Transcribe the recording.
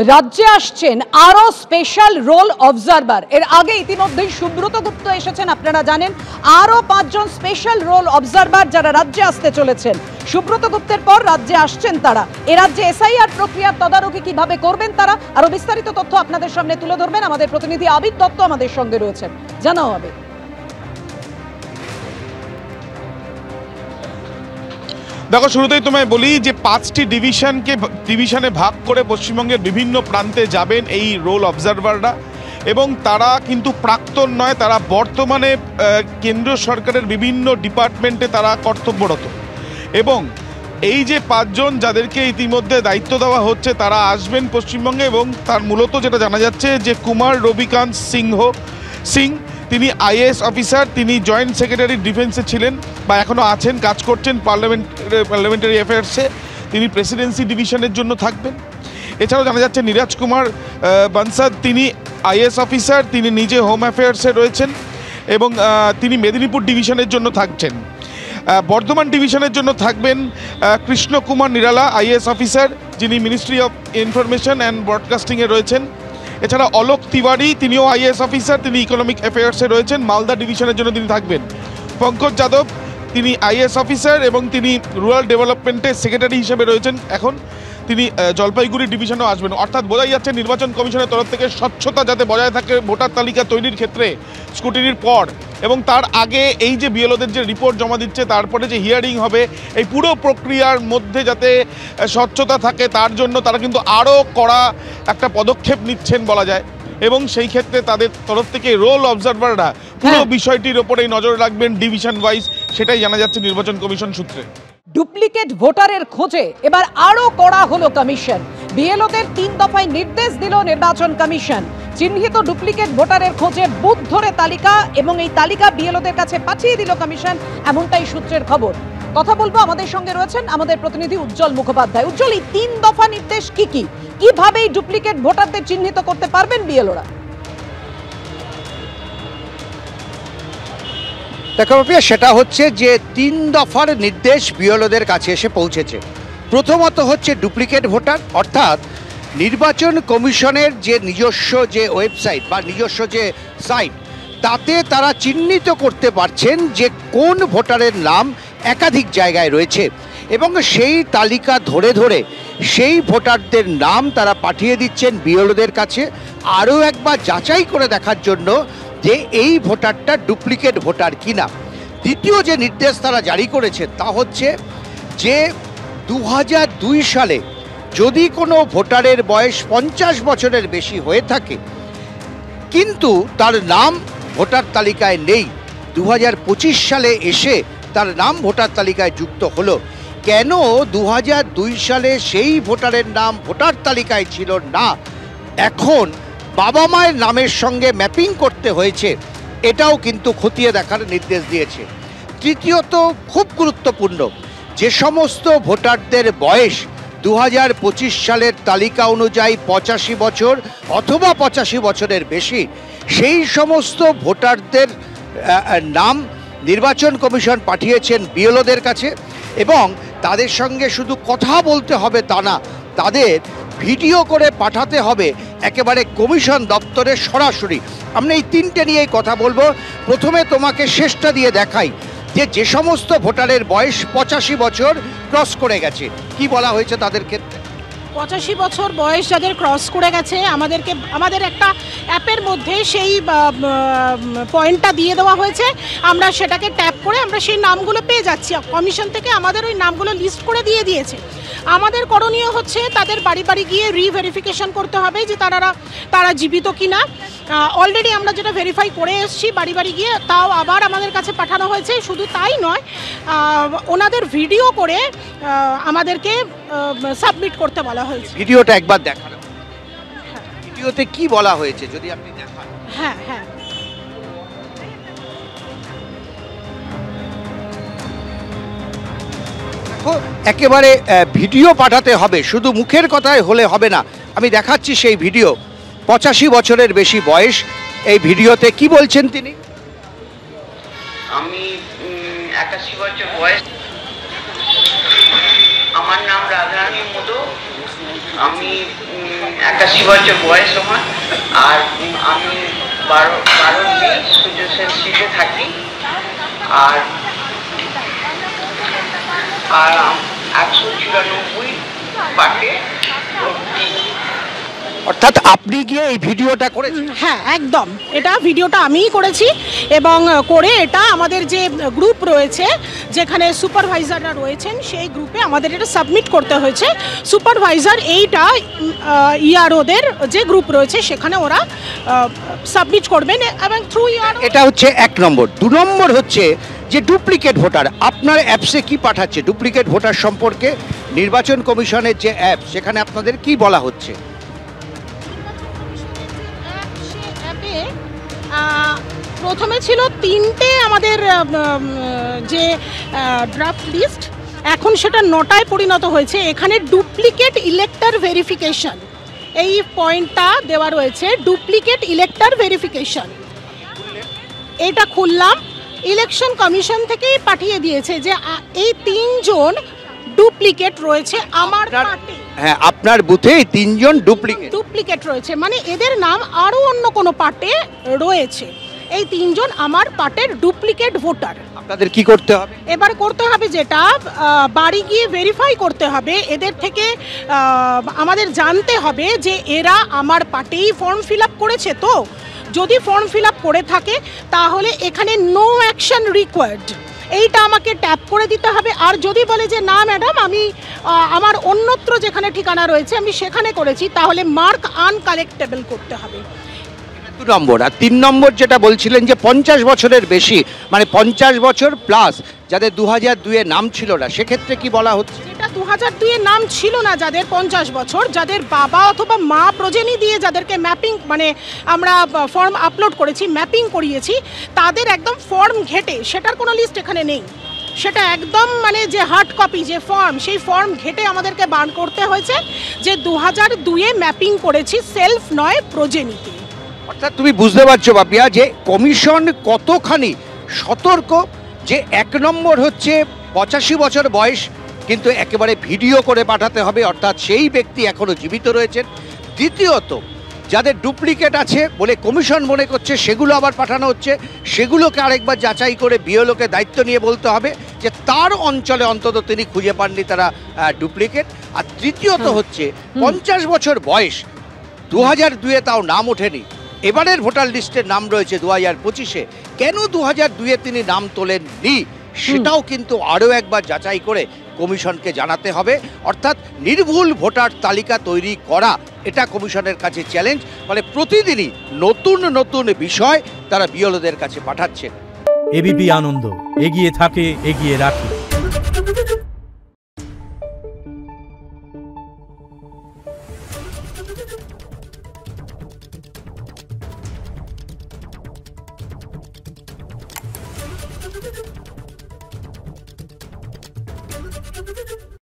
রাজ্যে আসছেন আরো স্পেশাল রোল অবজারভার। এর আগে ইতিমধ্যেই সুব্রত গুপ্ত এসেছেন, আপনারা জানেন। আরো 5 জন স্পেশাল রোল অবজারভার যারা রাজ্যে আসতে চলেছেন। সুব্রত গুপ্তের পর রাজ্যে আসছেন তারা। এ রাজ্যে এসআইআর প্রক্রিয়ার তদারকি কিভাবে করবেন তারা, আরো বিস্তারিত তথ্য আপনাদের সামনে তুলে ধরবেন আমাদের প্রতিনিধি আবিদ দত্ত আমাদের সঙ্গে রয়েছেন। জানাও আবিদ। দেখো, শুরুতেই তোমায় বলি যে 5টি ডিভিশনে ভাগ করে পশ্চিমবঙ্গের বিভিন্ন প্রান্তে যাবেন এই রোল অবজারভাররা, এবং তারা কিন্তু প্রাক্তন নয়, তারা বর্তমানে কেন্দ্র সরকারের বিভিন্ন ডিপার্টমেন্টে তারা কর্তব্যরত। এবং এই যে 5 জন যাদেরকে ইতিমধ্যে দায়িত্ব দেওয়া হচ্ছে তারা আসবেন পশ্চিমবঙ্গে, এবং তার মূলত যেটা জানা যাচ্ছে যে কুমার রবিকান্ত সিং তিনি আইএএস অফিসার, তিনি জয়েন্ট সেক্রেটারি ডিফেন্সে ছিলেন বা এখনও আছেন, কাজ করছেন পার্লামেন্টারি অ্যাফেয়ার্সে। তিনি প্রেসিডেন্সি ডিভিশনের জন্য থাকবেন। এছাড়াও জানা যাচ্ছে নীরজ কুমার বানসাদ, তিনি আইএএস অফিসার, তিনি নিজে হোম অ্যাফেয়ার্সে রয়েছেন এবং তিনি মেদিনীপুর ডিভিশনের জন্য থাকছেন। বর্ধমান ডিভিশনের জন্য থাকবেন কৃষ্ণ কুমার নিরালা, আইএএস অফিসার, যিনি মিনিস্ট্রি অফ ইনফরমেশন অ্যান্ড ব্রডকাস্টিংয়ে রয়েছেন। এছাড়া অলোক তিওয়ারি, তিনিও আইএএস অফিসার, তিনি ইকোনমিক অ্যাফেয়ার্সে রয়েছেন, মালদা ডিভিশনের জন্য তিনি থাকবেন। পঙ্কজ যাদব, তিনি আইএএস অফিসার এবং তিনি রুরাল ডেভেলপমেন্টের সেক্রেটারি হিসেবে রয়েছেন এখন, তিনি জলপাইগুড়ি ডিভিশনেও আসবেন। অর্থাৎ বোঝাই যাচ্ছে নির্বাচন কমিশনের তরফ থেকে স্বচ্ছতা যাতে বজায় থাকে ভোটার তালিকা তৈরির ক্ষেত্রে স্ক্রুটিনির পর এবং তার আগে এই যে বিএলওদের যে রিপোর্ট জমা দিচ্ছে, তারপরে যে হিয়ারিং হবে, এই পুরো প্রক্রিয়ার মধ্যে যাতে স্বচ্ছতা থাকে তার জন্য তারা কিন্তু আরও কড়া একটা পদক্ষেপ নিচ্ছেন বলা যায়। এবং সেই ক্ষেত্রে তাদের তরফ থেকে রোল অবজারভাররা পুরো বিষয়টির ওপরেই নজর রাখবেন ডিভিশন ওয়াইজ, সেটাই জানা যাচ্ছে নির্বাচন কমিশন সূত্রে। ডুপ্লিকেট ভোটারের খোঁজে এবার আরো কড়া হলো কমিশন। বিএলওদের 3 দফায় নির্দেশ দিল নির্বাচন কমিশন। চিহ্নিত ডুপ্লিকেট ভোটারের খোঁজে বুথ ধরে তালিকা এবং এই তালিকা বিএলওদের কাছে পাঠিয়ে দিল কমিশন, এমনটাই সূত্রের খবর। কথা বলবো, আমাদের সঙ্গে রয়েছেন আমাদের প্রতিনিধি উজ্জ্বল মুখোপাধ্যায়। উজ্জ্বল, এই 3 দফা নির্দেশ কি কিভাবে এই ডুপ্লিকেট ভোটারদের চিহ্নিত করতে পারবেন বিএলওরা? দেখো প্রিয়া, সেটা হচ্ছে যে 3 দফার নির্দেশ বিএলওদের কাছে এসে পৌঁছেছে। প্রথমত হচ্ছে ডুপ্লিকেট ভোটার, অর্থাৎ নির্বাচন কমিশনের যে নিজস্ব যে ওয়েবসাইট বা নিজস্ব যে সাইট, তাতে তারা চিহ্নিত করতে পারছেন যে কোন ভোটারের নাম একাধিক জায়গায় রয়েছে, এবং সেই তালিকা ধরে ধরে সেই ভোটারদের নাম তারা পাঠিয়ে দিচ্ছেন বিএলওদের কাছে আরও একবার যাচাই করে দেখার জন্য যে এই ভোটারটা ডুপ্লিকেট ভোটার কিনা। দ্বিতীয় যে নির্দেশ তারা জারি করেছে তা হচ্ছে যে 2002 সালে যদি কোনো ভোটারের বয়স 50 বছরের বেশি হয়ে থাকে কিন্তু তার নাম ভোটার তালিকায় নেই, 2025 সালে এসে তার নাম ভোটার তালিকায় যুক্ত হলো, কেন 2002 সালে সেই ভোটারের নাম ভোটার তালিকায় ছিল না, এখন বাবা মায়ের নামের সঙ্গে ম্যাপিং করতে হয়েছে, এটাও কিন্তু খতিয়ে দেখার নির্দেশ দিয়েছে। তৃতীয়ত খুব গুরুত্বপূর্ণ, যে সমস্ত ভোটারদের বয়স 2025 সালের তালিকা অনুযায়ী 85 বছর অথবা 85 বছরের বেশি, সেই সমস্ত ভোটারদের নাম নির্বাচন কমিশন পাঠিয়েছেন বিএলওদের কাছে, এবং তাদের সঙ্গে শুধু কথা বলতে হবে তা না, তাদের ভিডিও করে পাঠাতে হবে একেবারে কমিশন দপ্তরে সরাসরি। আমরা এই 3টে নিয়েই কথা বলবো। প্রথমে তোমাকে শেষটা দিয়ে দেখাই যে সমস্ত ভোটারের বয়স 85 বছর ক্রস করে গেছে, কি বলা হয়েছে তাদের ক্ষেত্রে। 85 বছর বয়স যাদের ক্রস করে গেছে, আমাদের একটা অ্যাপের মধ্যে সেই পয়েন্টটা দিয়ে দেওয়া হয়েছে, আমরা সেটাকে ট্যাপ করে আমরা সেই নামগুলো পেয়ে যাচ্ছি। কমিশন থেকে আমাদের ওই নামগুলো লিস্ট করে দিয়ে দিয়েছে। আমাদের করণীয় হচ্ছে তাদের বাড়ি বাড়ি গিয়ে রিভেরিফিকেশন করতে হবে যে তারা জীবিত কিনা। অলরেডি আমরা যেটা ভেরিফাই করে এসেছি বাড়ি বাড়ি গিয়ে, তাও আবার আমাদের কাছে পাঠানো হয়েছে। শুধু তাই নয়, ওনাদের ভিডিও করে আমাদেরকে সাবমিট করতে বলা হয়েছে। ভিডিওটা একবার দেখানো, ভিডিওতে কি বলা হয়েছে যদি আপনি দেখান। হ্যাঁ, একেবারে ভিডিও পাঠাতে হবে, শুধু মুখের কথায় হলে হবে না। আমি দেখাচ্ছি সেই ভিডিও, 85 বছরের বেশি বয়স। এই ভিডিওতে কি বলছেন তিনি। আমি 81 বছর বয়স, আমার নাম রাধারানী মোদক, আমি 81 বছর বয়স আমার। আর আমি 12 মে সূর্য সেন স্ট্রিটে থাকি। আর 194 পাটে ভর্তি। অর্থাৎ আপনি গিয়ে এই ভিডিওটা করেছেন? হ্যাঁ, একদম, এটা ভিডিওটা আমিই করেছি এবং করে এটা আমাদের যে গ্রুপ রয়েছে, যেখানে সুপারভাইজাররা রয়েছেন, সেই গ্রুপে আমাদের এটা সাবমিট করতে হয়েছে। সুপারভাইজার এইটা ইআরওদের যে গ্রুপ রয়েছে সেখানে ওরা সাবমিট করবেন এবং থ্রু ইআরও। এটা হচ্ছে 1 নম্বর। 2 নম্বর হচ্ছে যে ডুপ্লিকেট ভোটার, আপনার অ্যাপসে কি পাঠাচ্ছে ডুপ্লিকেট ভোটার সম্পর্কে? নির্বাচন কমিশনের যে অ্যাপ, সেখানে আপনাদের কি বলা হচ্ছে? প্রথমে ছিল 3টে আমাদের যে ড্রাফট লিস্ট, এখন সেটা 9টায় পরিণত হয়েছে। এখানে ডুপ্লিকেট ইলেক্টর ভেরিফিকেশন, এই পয়েন্টটা দেওয়া রয়েছে, ডুপ্লিকেট ইলেক্টর ভেরিফিকেশন। এটা খুললাম, ইলেকশন কমিশন থেকেই পাঠিয়ে দিয়েছে যে এই 3 জন ডুপ্লিকেট রয়েছে আমার পার্টি। হ্যাঁ, আপনার বুথে 3 জন ডুপ্লিকেট রয়েছে, মানে এদের নাম আরো অন্য কোনো পার্টে রয়েছে। এই 3 জন আমার পার্টের ডুপ্লিকেট ভোটার। আপনাদের কি করতে হবে? এবার করতে হবে যেটা, বাড়ি গিয়ে ভেরিফাই করতে হবে, এদের থেকে আমাদের জানতে হবে যে এরা আমার পার্টেই ফর্ম ফিল আপ করেছে। তো যদি ফর্ম ফিল আপ করে থাকে তাহলে এখানে নো অ্যাকশন রিকোয়ার্ড, এইটা আমাকে ট্যাপ করে দিতে হবে। আর যদি বলে যে না ম্যাডাম, আমি আমার অন্যত্র যেখানে ঠিকানা রয়েছে আমি সেখানে করেছি, তাহলে মার্ক আনকালেক্টেবল করতে হবে। 2 নম্বর। আর 3 নম্বর যেটা বলছিলেন যে 50 বছরের বেশি, মানে 50 বছর প্লাস যাদের 2002-এ নাম ছিল না, সেক্ষেত্রে কি বলা হচ্ছে? যেটা 2002-এ নাম ছিল না, যাদের 50 বছর, যাদের বাবা অথবা মা প্রজেনি দিয়ে যাদেরকে ম্যাপিং, মানে আমরা ফর্ম আপলোড করেছি, ম্যাপিং করিয়েছি, তাদের একদম ফর্ম ঘেটে, সেটার কোনো লিস্ট এখানে নেই। সেটা একদম মানে যে হার্ড কপি যে ফর্ম, সেই ফর্ম ঘেটে আমাদেরকে বার করতে হয়েছে যে 2002-এ ম্যাপিং করেছি, সেলফ নয় প্রজেনিতে। অর্থাৎ তুমি বুঝতে পারছো বাপিয়া যে কমিশন কতখানি সতর্ক, যে 1 নম্বর হচ্ছে 85 বছর বয়স, কিন্তু একেবারে ভিডিও করে পাঠাতে হবে, অর্থাৎ সেই ব্যক্তি এখনো জীবিত রয়েছেন। দ্বিতীয়ত, যাদের ডুপ্লিকেট আছে বলে কমিশন মনে করছে, সেগুলো আবার পাঠানো হচ্ছে, সেগুলোকে আরেকবার যাচাই করে বিএলওকে দায়িত্ব নিয়ে বলতে হবে যে তার অঞ্চলে অন্তত তিনি খুঁজে পাননি তারা ডুপ্লিকেট। আর তৃতীয়ত হচ্ছে 50 বছর বয়স, 2002-এ তাও নাম ওঠেনি, এবারের ভোটার লিস্টের নাম রয়েছে 2025-এ, কেন 2002-এ তিনি নাম তোলেননি সেটাও কিন্তু আরও একবার যাচাই করে কমিশনকে জানাতে হবে। অর্থাৎ নির্ভুল ভোটার তালিকা তৈরি করা, এটা কমিশনের কাছে চ্যালেঞ্জ। মানে প্রতিদিনই নতুন নতুন বিষয় তারা বিএলওদের কাছে পাঠাচ্ছেন। এবিপি আনন্দ, এগিয়ে থাকে, এগিয়ে রাখে। Thank you.